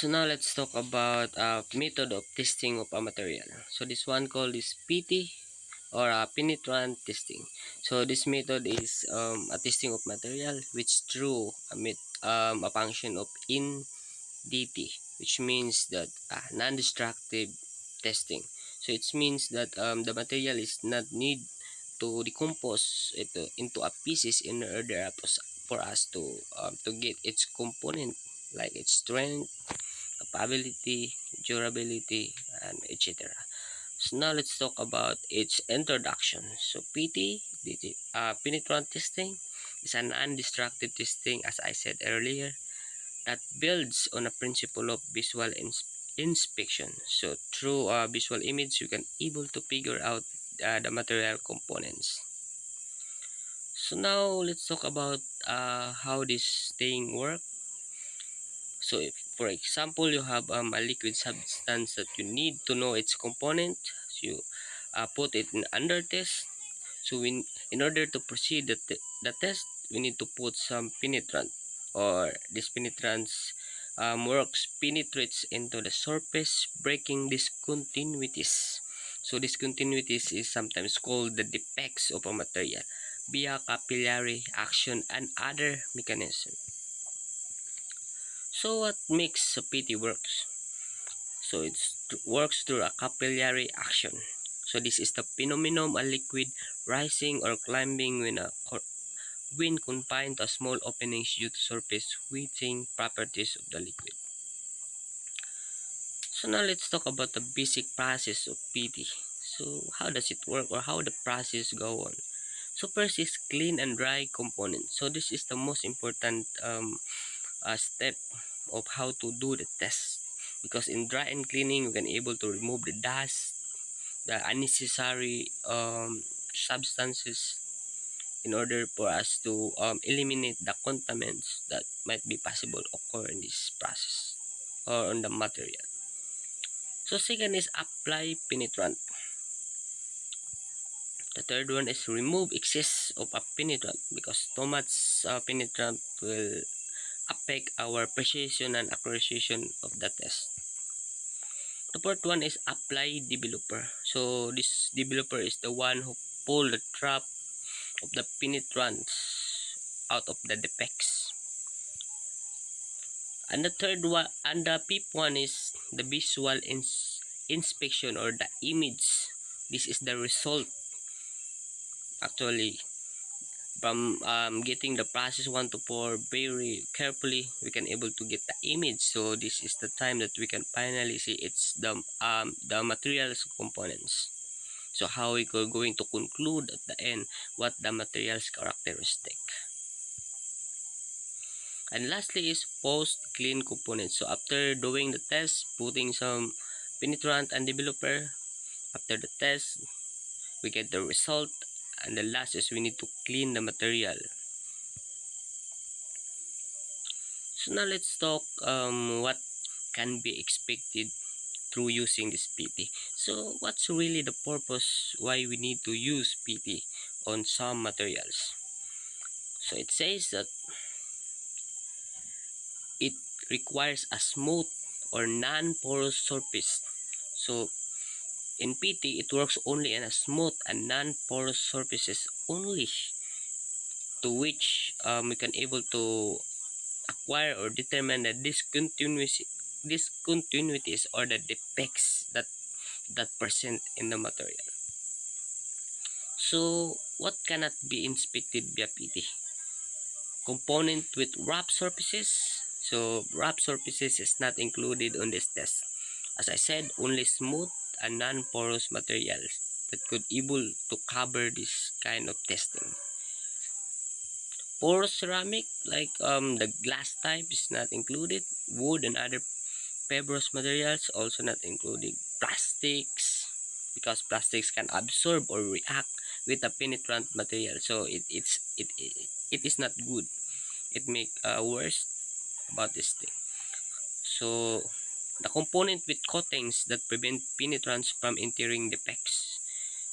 So now let's talk about method of testing of a material. So this one called is PT or penetrant testing. So this method is a testing of material which through a function of in DT, which means that non-destructive testing. So it means that the material is not need to decompose it into a pieces in order for us to get its component like its strength, capability, durability, and etc. So now let's talk about its introduction. So penetrant testing is an non-destructive testing, as I said earlier, that builds on a principle of visual inspection. So through a visual image, you can able to figure out the material components. So now let's talk about how this thing works. So if, for example, you have a liquid substance that you need to know its component, so you put it in under test. So in order to proceed the test, we need to put some penetrant, or this penetrants works penetrates into the surface, breaking discontinuities. So discontinuities is sometimes called the defects of a material via capillary action and other mechanism. So what makes a PT works? So it works through a capillary action. So this is the phenomenon of a liquid rising or climbing when confined to small openings due to surface heating properties of the liquid. So now let's talk about the basic process of PT. So how does it work, or how the process go on? So first is clean and dry components. So this is the most important step of how to do the test, because in dry and cleaning you can able to remove the dust, the unnecessary substances, in order for us to eliminate the contaminants that might be possible occur in this process or on the material. So second is apply penetrant. The third one is remove excess of a penetrant, because too much penetrant will affect our precision and accuracy of the test. The fourth one is apply developer. So this developer is the one who pull the trap of the penetrants out of the defects. And the third one, and the fifth one is the visual inspection, or the image. This is the result actually from getting the process 1 to 4 very carefully. We can able to get the image. So this is the time that we can finally see it's the materials components. So how we are going to conclude at the end what the materials characteristic. And lastly is post clean components. So after doing the test, putting some penetrant and developer, after the test we get the result, and the last is we need to clean the material. So now let's talk what can be expected through using this PT. So what's really the purpose why we need to use PT on some materials? So it says that it requires a smooth or non-porous surface. So in PT, it works only in a smooth and non-porous surfaces only, to which we can able to acquire or determine the discontinuities or the defects that present in the material. So what cannot be inspected via PT? Component with rough surfaces. So rough surfaces is not included on this test. As I said, only smooth and non-porous materials that could able to cover this kind of testing. Porous ceramic, like the glass type, is not included. Wood and other fibrous materials also not included. Plastics, because plastics can absorb or react with a penetrant material, so it is not good. It make worse about this thing. So the component with coatings that prevent penetrants from entering defects,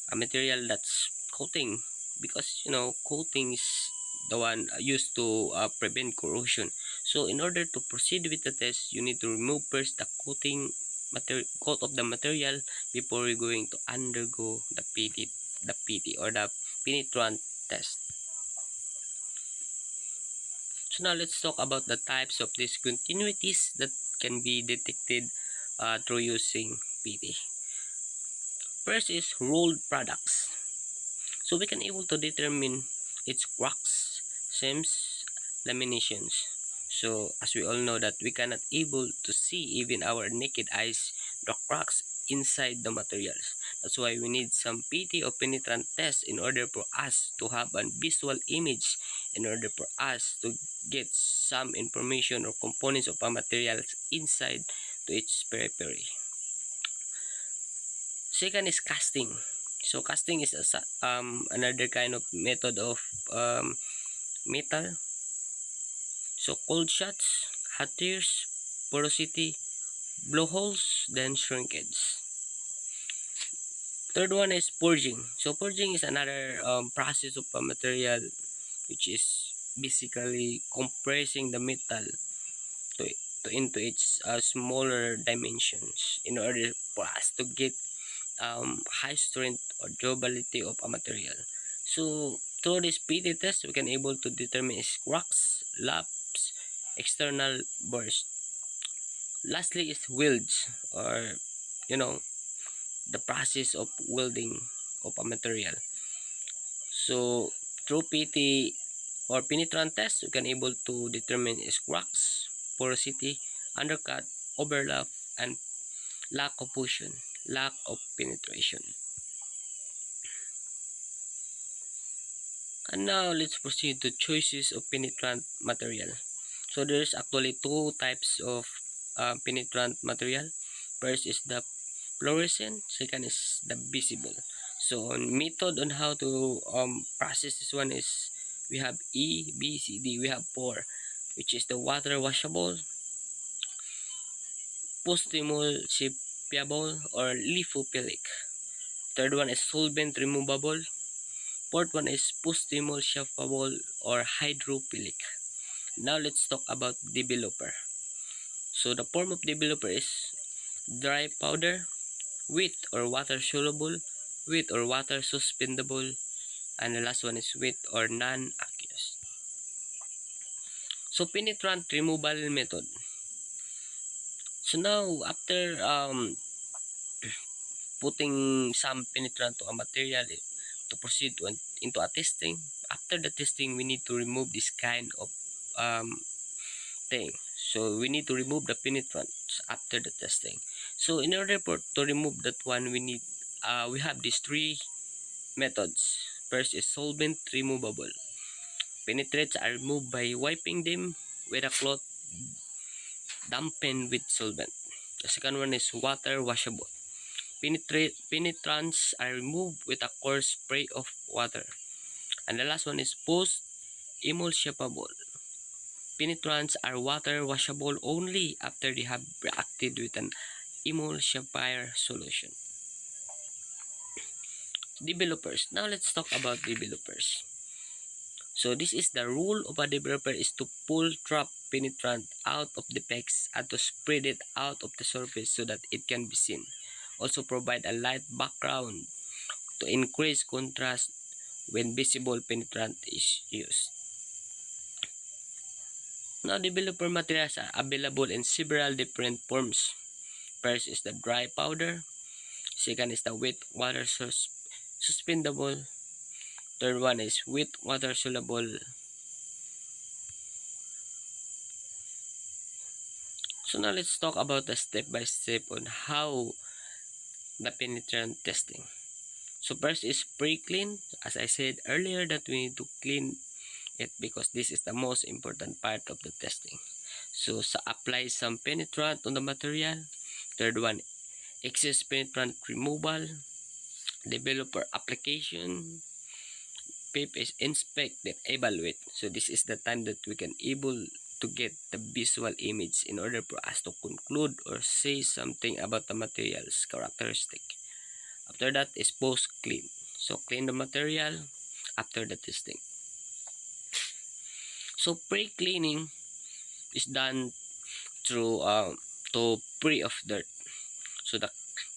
a material that's coating, because coating is the one used to prevent corrosion. So in order to proceed with the test, you need to remove first the coat of the material before you're going to undergo the PT or the penetrant test. So now let's talk about the types of discontinuities that can be detected through using PT. First is rolled products. So we can able to determine its cracks, seams, laminations. So as we all know that we cannot able to see even our naked eyes the cracks inside the materials. That's why we need some PT or penetrant test in order for us to have a visual image, in order for us to get some information or components of a materials inside to its periphery. Second is casting. So casting is another kind of method of metal. So cold shots, hot tears, porosity, blowholes, then shrinkage. Third one is purging. So purging is another process of a material which is basically compressing the metal to, into its smaller dimensions in order for us to get high strength or durability of a material. So through this PT test, we can able to determine its cracks, laps, external burst. Lastly is welds, or you know, the process of welding of a material. So through PT or penetrant test, we can able to determine its cracks, porosity, undercut, overlap, and lack of fusion, lack of penetration. And now let's proceed to choices of penetrant material. So there's actually two types of penetrant material. First is the fluorescent, second is the visible. So on method on how to process this one is we have E, B, C, D. We have four, which is the water washable, post-emulsifiable or lithophilic. Third one is solvent removable. Fourth one is post-emulsifiable or hydrophilic. Now let's talk about developer. So the form of developer is dry powder, wet or water soluble, wet or water suspendable, and the last one is wet or non-aqueous. So penetrant removal method. So now after putting some penetrant to a material to proceed into a testing, after the testing we need to remove this kind of um, thing. So we need to remove the penetrants after the testing. So in order to remove that one, we have these three methods. First is solvent removable. Penetrates are removed by wiping them with a cloth dampened with solvent. The second one is water washable. Penetrants are removed with a coarse spray of water. And the last one is post emulsifiable. Penetrants are water washable only after they have reacted with an emulsifier solution. Developers. Now let's talk about developers. So this is the rule of a developer is to pull trap penetrant out of the pegs and to spread it out of the surface so that it can be seen. Also provide a light background to increase contrast when visible penetrant is used. Now developer materials are available in several different forms. First is the dry powder. Second is the wet water suspendable. Third one is wet water soluble. So now let's talk about the step by step on how the penetrant testing. So first is pre-clean. As I said earlier that we need to clean it because this is the most important part of the testing. So apply some penetrant on the material. Third one, excess penetrant removal. Developer application. Fifth is inspect then evaluate. So this is the time that we can able to get the visual image in order for us to conclude or say something about the material's characteristic. After that is post clean. So clean the material after the testing. So pre-cleaning is done through to free of dirt. So the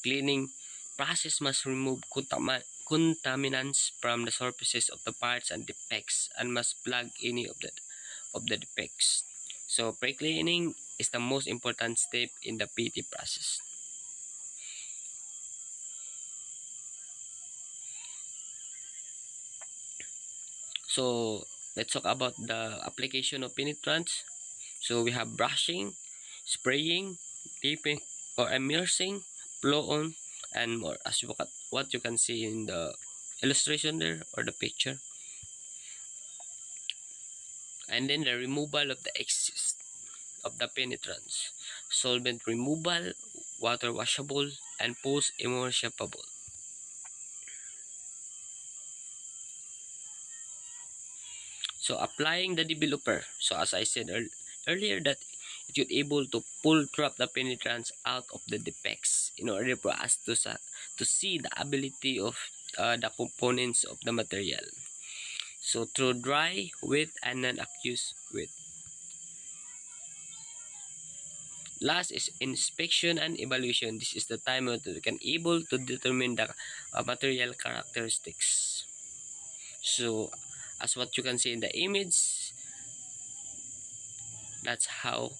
cleaning process must remove contaminants from the surfaces of the parts and defects and must plug any of the defects. So pre-cleaning is the most important step in the PT process. So let's talk about the application of penetrants. So we have brushing, spraying, dipping or immersing, blow on, and more. As what you can see in the illustration there or the picture. And then the removal of the excess of the penetrants, solvent removal, water washable, and post immersible. So applying the developer. So as I said earlier that it should able to pull trap the penetrants out of the defects in order for us to see the ability of the components of the material. So through dry, wet, and non-aqueous wet. Last is inspection and evaluation. This is the time that we can able to determine the material characteristics. So as what you can see in the image, that's how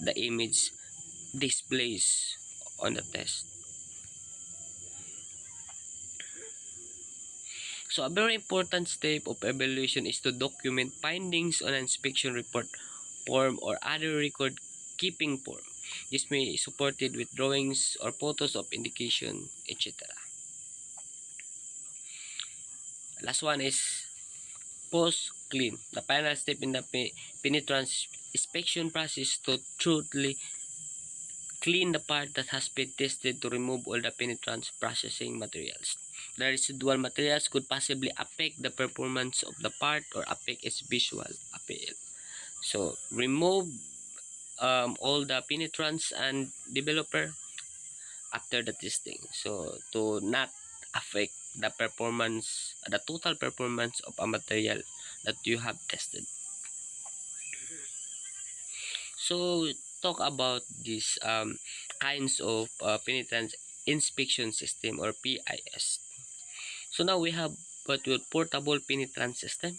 the image displays on the test. So a very important step of evaluation is to document findings on an inspection report form or other record keeping form. This may be supported with drawings or photos of indication, etc. Last one is post clean. The final step in the penetrant inspection process to truly clean the part that has been tested to remove all the penetrant processing materials. The residual materials could possibly affect the performance of the part or affect its visual appeal. So remove all the penetrants and developer after the testing. So to not affect the performance, the total performance of a material that you have tested. So talk about these kinds of penetrant inspection system or PIS. So now we have what we portable penetrant system,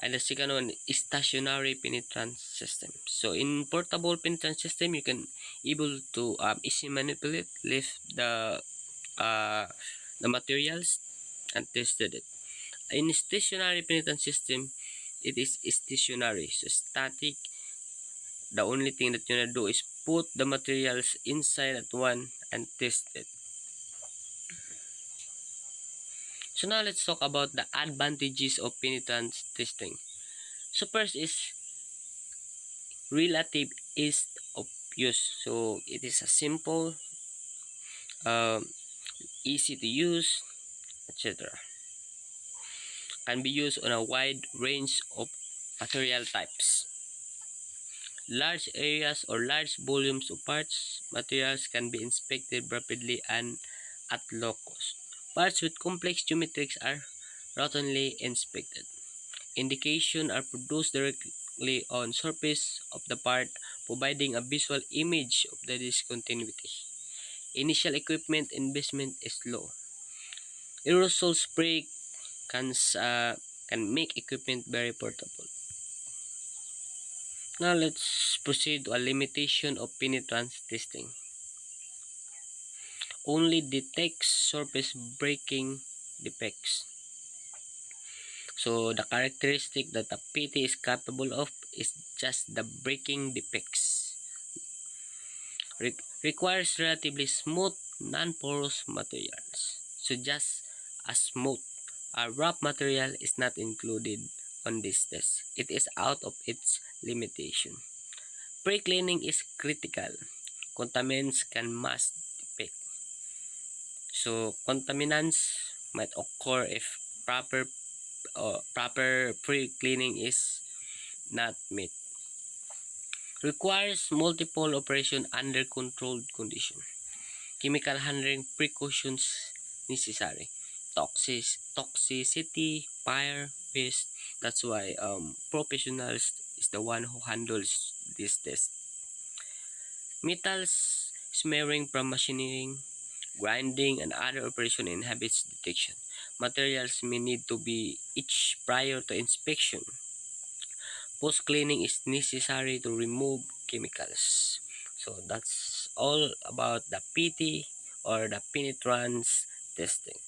and the second one is stationary penetrant system. So in portable penetrant system, you can able to easily manipulate, lift uh, the materials and tested it. In stationary penetrant system, it is stationary, so static. The only thing that you gonna do is put the materials inside at one and test it. So now let's talk about the advantages of penetrant testing. So first is relative ease of use. So it is a simple, um, easy to use, etc. Can be used on a wide range of material types. Large areas or large volumes of parts, materials can be inspected rapidly and at low cost. Parts with complex geometries are routinely inspected. Indications are produced directly on surface of the part, providing a visual image of the discontinuity. Initial equipment investment is low. Aerosol spray can make equipment very portable. Now let's proceed to a limitation of penetrant testing. Only detects surface breaking defects. So the characteristic that a PT is capable of is just the breaking defects. Requires relatively smooth, non-porous materials. So just a smooth, a rough material is not included on this test. It is out of its limitation. Pre-cleaning is critical. Contaminants can mask defect. So contaminants might occur if proper pre-cleaning is not met. Requires multiple operation under controlled condition. Chemical handling precautions necessary. Toxicity, fire, waste. That's why professionals is the one who handles this test. Metals smearing from machining, grinding, and other operation inhibits detection. Materials may need to be etched prior to inspection. Post-cleaning is necessary to remove chemicals. So that's all about the PT or the penetrance testing.